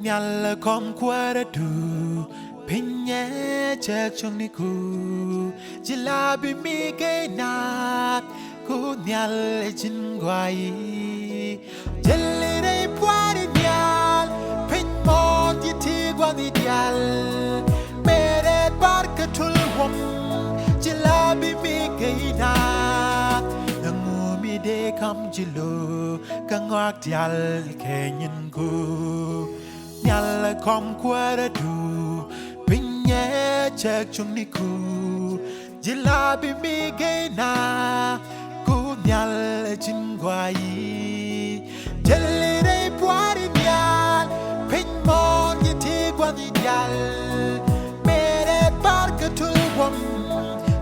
Nyala kom kwara du Pinye chek chung ni ku Jilabi mi gay nak Ku nyal jin guai Jelly day pwari nyal Pin mon yiti gwani nyal Meret barka tul wom Jilabi mi gay nak Nangu mi de kam jilo Kangwak dial kenyin ku Nyala kom kwara du Pinye chek chung ni ku Jilabi mi gay na Ku nyal jin guai Jelly day pwari nyal Pin mon yiti gwani nyal Meret barka tul wom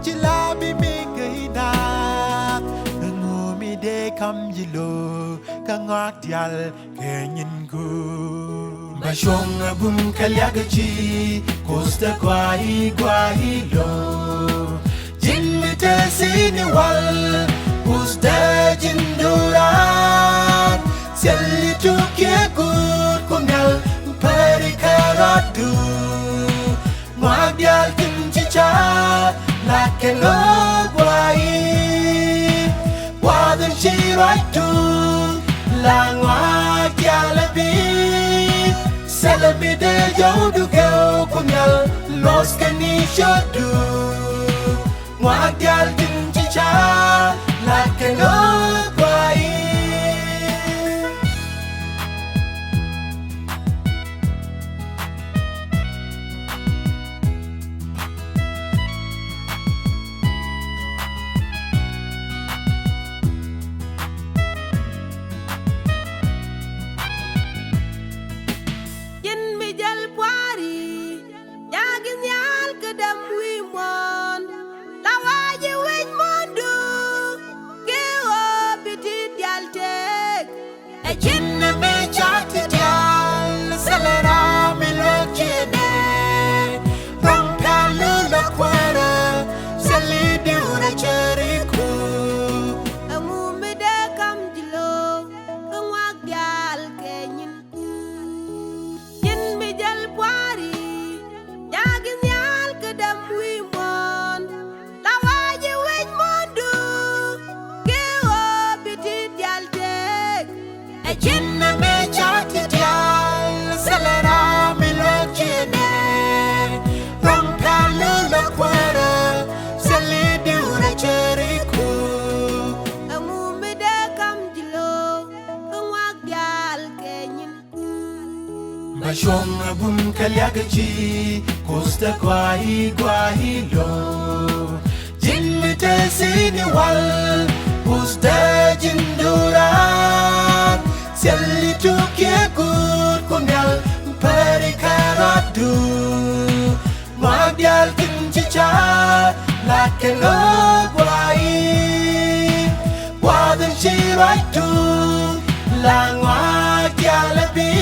Jilabi mi gay na Nangu mi de kam jilo Kangwak dial kenyin ku Bashong bum kalyagachi Costa guai lo Jinmita sini wal Usta jinduran Selli tukye good kunyal Perikaradu Magdial kimchicha Lakelo guai Wadan shiraitu Langwa gyalabi Selebide jauh du kau kunyal Los kani shodu Wagyal jinjicha Lakeno guai Bashong bum kalyagachi Costa guai lo Jinmita sini wal Usta jinduran Selli tukye good kunyal Perikaradu Magdial kimchicha Lakelo guai Wadan shiraitu Langwa gyalabi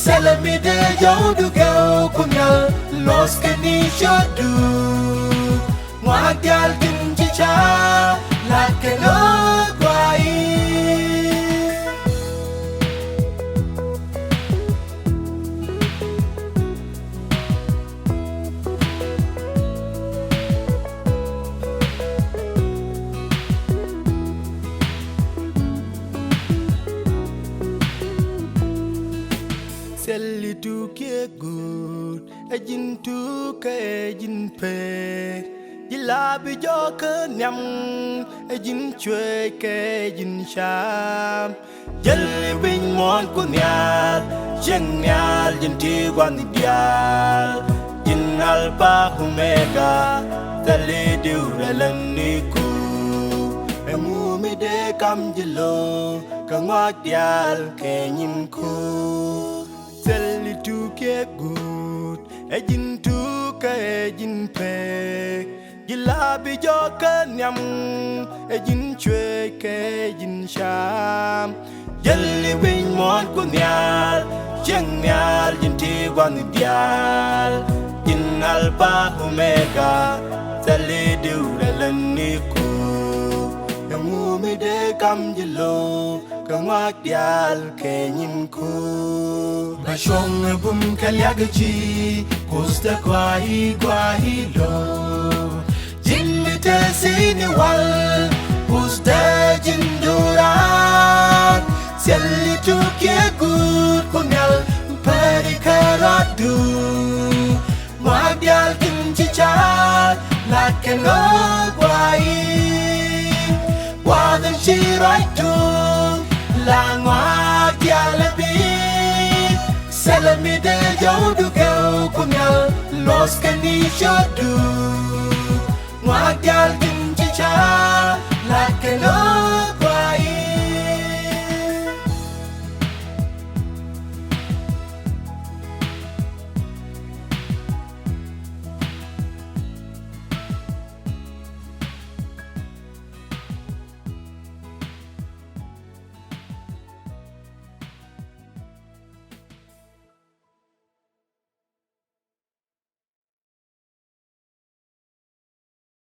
Selebide jauh du kau kunyal Los kani shodu Wagyal kimchicha Lakeno guai Selli tukye good Ejin tuka ejin pe Jilabi joka nyam Ejin chwe ke ejin sham Jelly wing mon kunyal Jeng nyal jin tigwan dial Jin alba humega Tali diurelan niku Emu mide kam jilo Kangwak dial kenyin ku Selli tukye good Ejin tuka ejin pe Jilabi joka nyam Ejin chwe ke ejin sham Jelly wing mon kunyal Jeng nyal jin tigwan dial Jin alba humega Selli diurelan niku ngu mi de kam jilo kangwak dial ke nyin ku ba shong bum kalyagachi kusta kwahi lo jimmite sini wal kusta jindura selli tukie good kunyal pari karadu mwak dial kimchi chat laken ogwai Wadan chi right to la ngwa kia la bi sela mi de yo du go kunyal los kani shodu ngwa kia kim chi cha la keno